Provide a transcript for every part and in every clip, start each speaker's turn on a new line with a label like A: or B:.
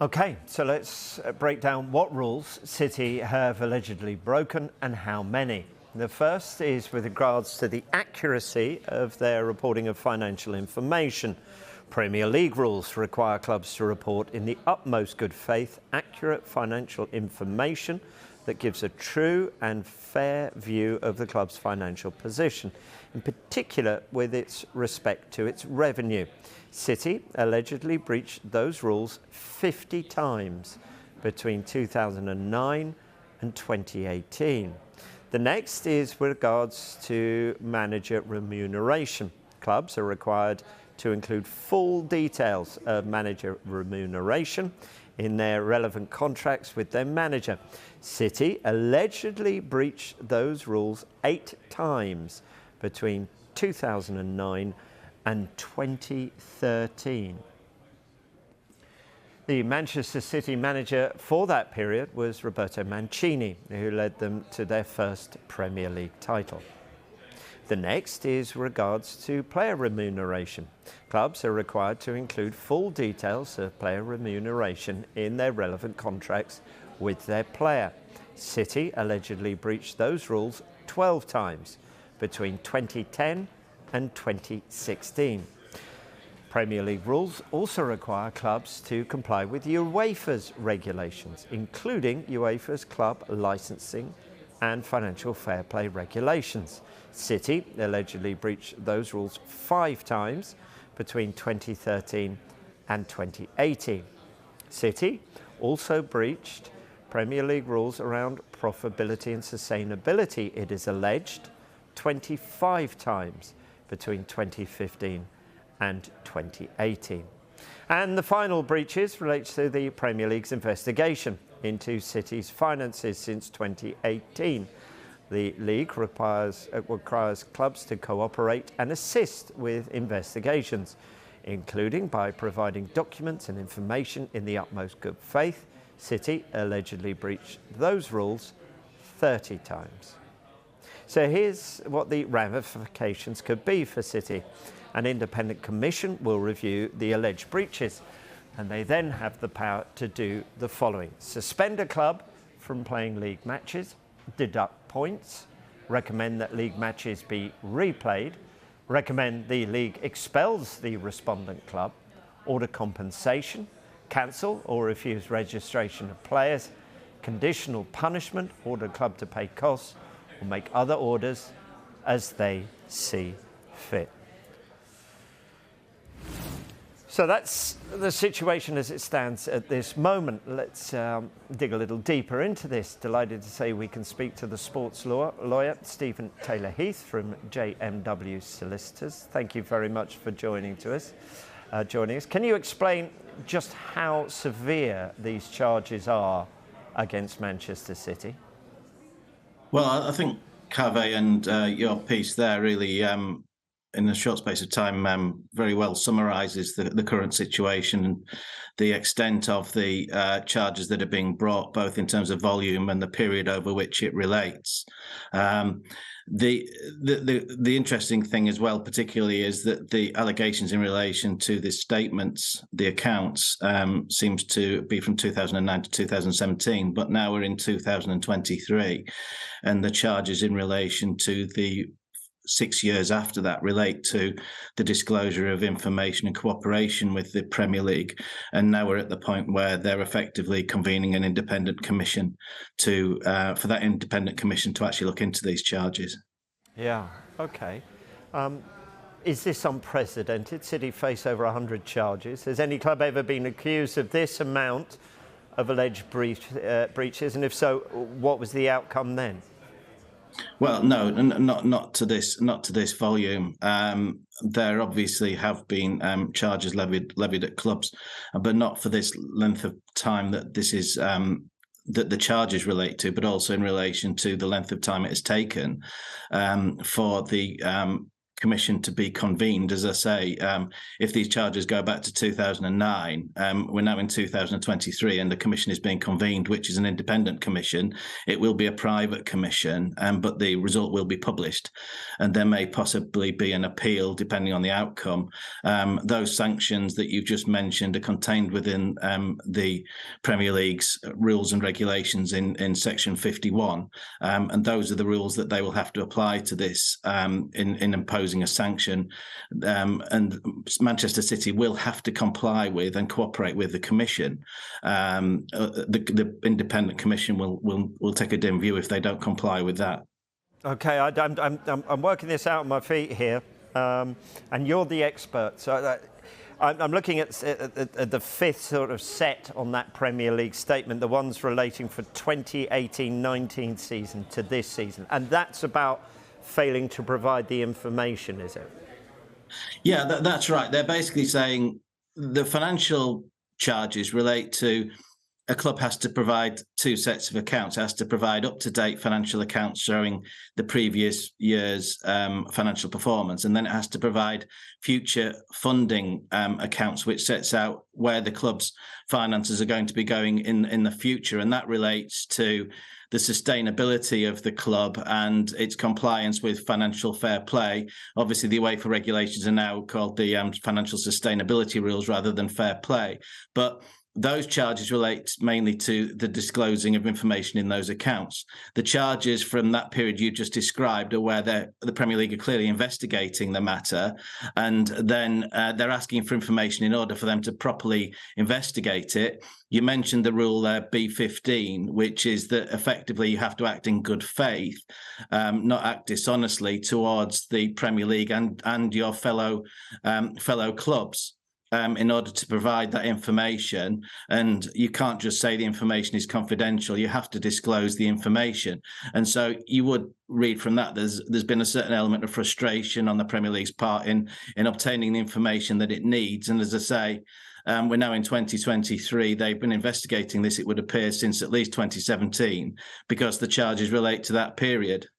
A: Okay, so let's break down what rules City have allegedly broken and how many. The first is with regards to the accuracy of their reporting of financial information. Premier League rules require clubs to report in the utmost good faith accurate financial information that gives a true and fair view of the club's financial position, in particular with its respect to its revenue. City allegedly breached those rules 50 times between 2009 and 2018. The next is with regards to manager remuneration. Clubs are required to include full details of manager remuneration in their relevant contracts with their manager. City allegedly breached those rules 8 times between 2009 and 2013. The Manchester City manager for that period was Roberto Mancini, who led them to their first Premier League title. The next is regards to player remuneration. Clubs are required to include full details of player remuneration in their relevant contracts with their player. City allegedly breached those rules 12 times between 2010 and 2016. Premier League rules also require clubs to comply with UEFA's regulations, including UEFA's club licensing and financial fair play regulations. City allegedly breached those rules 5 times between 2013 and 2018. City also breached Premier League rules around profitability and sustainability, it is alleged, 25 times between 2015 and 2018. And the final breaches relates to the Premier League's investigation into City's finances since 2018. The league requires clubs to cooperate and assist with investigations, including by providing documents and information in the utmost good faith. City allegedly breached those rules 30 times. So here's what the ramifications could be for City. An independent commission will review the alleged breaches, and they then have the power to do the following: suspend a club from playing league matches, deduct points, recommend that league matches be replayed, recommend the league expels the respondent club, order compensation, cancel or refuse registration of players, conditional punishment, order club to pay costs, or make other orders as they see fit. So that's the situation as it stands at this moment. Let's dig a little deeper into this. Delighted to say we can speak to the sports lawyer, Stephen Taylor Heath from JMW Solicitors. Thank you very much for joining us. Can you explain just how severe these charges are against Manchester City?
B: Well, I think Cave and your piece there really, in a short space of time, very well summarises the current situation and the extent of the charges that are being brought, both in terms of volume and the period over which it relates. The interesting thing as well, particularly, is that the allegations in relation to the statements, the accounts, seems to be from 2009 to 2017, but now we're in 2023, and the charges in relation to the 6 years after that relate to the disclosure of information and cooperation with the Premier League. And now we're at the point where they're effectively convening an independent commission to for that independent commission to actually look into these charges.
A: Yeah, okay. Is this unprecedented? City face over 100 charges. Has any club ever been accused of this amount of alleged breaches? And if so, what was the outcome then?
B: Well, no, not to this volume. There obviously have been charges levied at clubs, but not for this length of time that this is that the charges relate to, but also in relation to the length of time it has taken for the commission to be convened. As I say, if these charges go back to 2009, we're now in 2023, and the commission is being convened, which is an independent commission. It will be a private commission, but the result will be published, and there may possibly be an appeal depending on the outcome. Those sanctions that you've just mentioned are contained within the Premier League's rules and regulations in section 51, and those are the rules that they will have to apply to this in imposing a sanction, and Manchester City will have to comply with and cooperate with the commission. The independent commission will take a dim view if they don't comply with that.
A: Okay, I'm working this out on my feet here, and you're the expert. So I'm looking at the fifth sort of set on that Premier League statement, the ones relating for 2018-19 season to this season, and that's about failing to provide the information, is it?
B: Yeah, that's right. They're basically saying the financial charges relate to a club has to provide two sets of accounts. It has to provide up-to-date financial accounts showing the previous year's financial performance, and then it has to provide future funding accounts, which sets out where the club's finances are going to be going in the future, and that relates to the sustainability of the club and its compliance with financial fair play. Obviously, the UEFA regulations are now called the financial sustainability rules rather than fair play, but those charges relate mainly to the disclosing of information in those accounts. The charges from that period you just described are where the Premier League are clearly investigating the matter, and then they're asking for information in order for them to properly investigate it. You mentioned the rule there, B15, which is that effectively you have to act in good faith, not act dishonestly towards the Premier League and your fellow clubs. In order to provide that information, and you can't just say the information is confidential, you have to disclose the information. And so you would read from that there's been a certain element of frustration on the Premier League's part in obtaining the information that it needs. And as I say, we're now in 2023. They've been investigating this, it would appear, since at least 2017, because the charges relate to that period.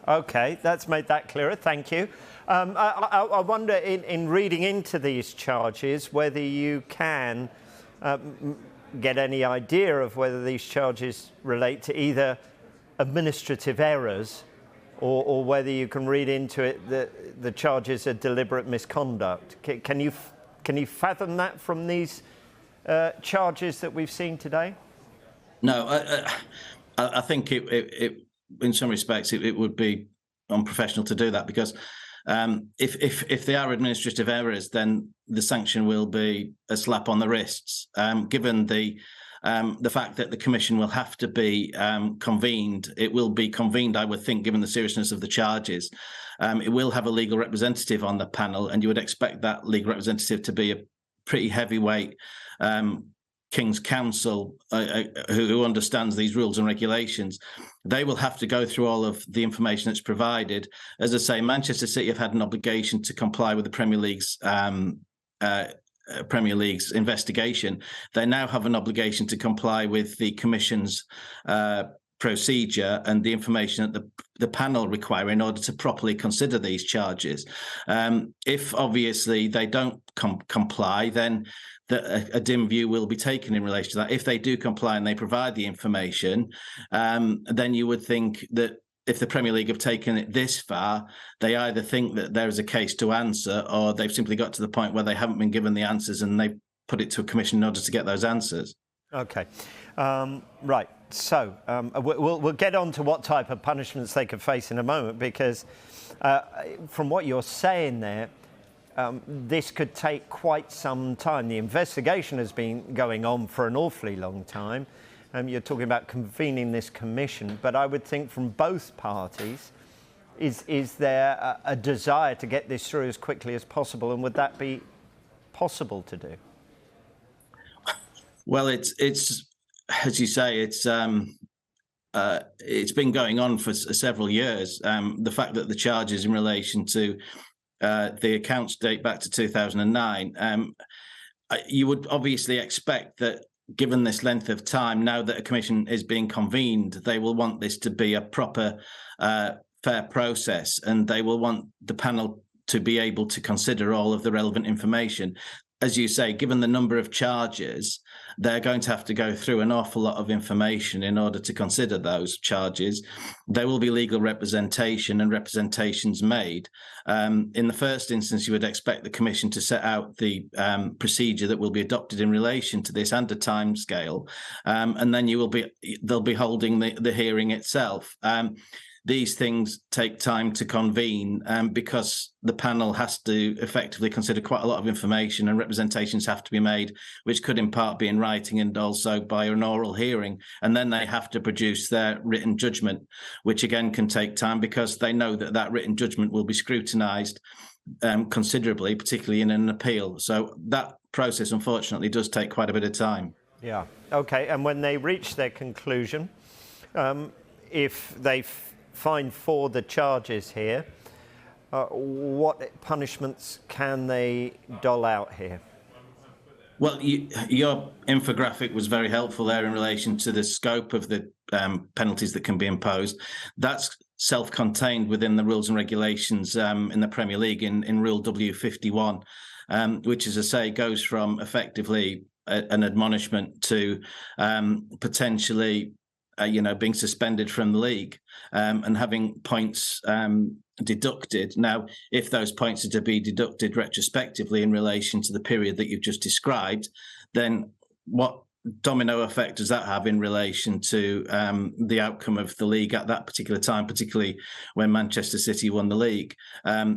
A: Okay, that's made that clearer. Thank you. I wonder, in reading into these charges, whether you can get any idea of whether these charges relate to either administrative errors or whether you can read into it that the charges are deliberate misconduct. Can you fathom that from these charges that we've seen today?
B: No, I think it in some respects it would be unprofessional to do that, because if they are administrative errors, then the sanction will be a slap on the wrists. Given the fact that the commission will have to be convened, it will be convened, I would think, given the seriousness of the charges. It will have a legal representative on the panel, and you would expect that legal representative to be a pretty heavyweight King's Counsel who understands these rules and regulations. They will have to go through all of the information that's provided. As I say, Manchester City have had an obligation to comply with the Premier League's investigation. They now have an obligation to comply with the Commission's procedure and the information that the panel require in order to properly consider these charges. If obviously they don't comply, then a dim view will be taken in relation to that. If they do comply and they provide the information, then you would think that if the Premier League have taken it this far, they either think that there is a case to answer, or they've simply got to the point where they haven't been given the answers and they've put it to a commission in order to get those answers.
A: Okay. Right. So we'll get on to what type of punishments they could face in a moment, because from what you're saying there, this could take quite some time. The investigation has been going on for an awfully long time. You're talking about convening this commission, but I would think from both parties, is there a desire to get this through as quickly as possible, and would that be possible to do?
B: Well, it's as you say, it's been going on for several years. The fact that the charges in relation to the accounts date back to 2009, you would obviously expect that, given this length of time, now that a commission is being convened, they will want this to be a proper fair process, and they will want the panel to be able to consider all of the relevant information. As you say, given the number of charges, they're going to have to go through an awful lot of information in order to consider those charges. There will be legal representation and representations made. In the first instance, you would expect the Commission to set out the procedure that will be adopted in relation to this and a timescale, and then they'll be holding the hearing itself. These things take time to convene because the panel has to effectively consider quite a lot of information, and representations have to be made, which could in part be in writing and also by an oral hearing. And then they have to produce their written judgment, which again can take time because they know that that written judgment will be scrutinised considerably, particularly in an appeal. So that process, unfortunately, does take quite a bit of time.
A: Yeah. Okay. And when they reach their conclusion, if they find for the charges here, what punishments can they dole out here?
B: Well, your infographic was very helpful there in relation to the scope of the penalties that can be imposed. That's self-contained within the rules and regulations in the Premier League in Rule W51, which, as I say, goes from effectively an admonishment to potentially being suspended from the league and having points deducted. Now, if those points are to be deducted retrospectively in relation to the period that you've just described, then what domino effect does that have in relation to the outcome of the league at that particular time, particularly when Manchester City won the league?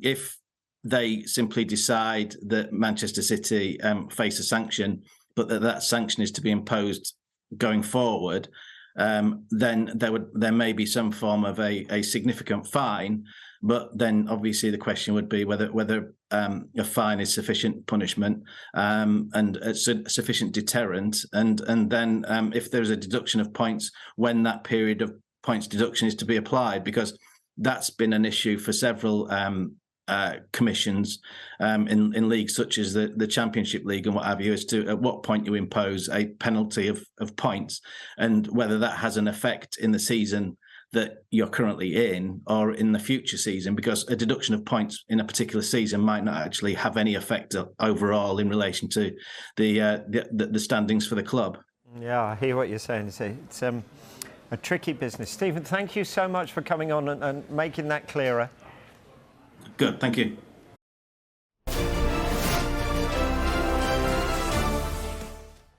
B: If they simply decide that Manchester City face a sanction, but that sanction is to be imposed going forward, then there may be some form of a significant fine, but then obviously the question would be whether a fine is sufficient punishment and a sufficient deterrent, and then if there's a deduction of points, when that period of points deduction is to be applied, because that's been an issue for several commissions in leagues such as the Championship League and what have you, as to at what point you impose a penalty of points, and whether that has an effect in the season that you're currently in or in the future season, because a deduction of points in a particular season might not actually have any effect overall in relation to the standings for the club.
A: Yeah, I hear what you're saying. It's a tricky business. Stephen, thank you so much for coming on and making that clearer.
B: Good, thank you.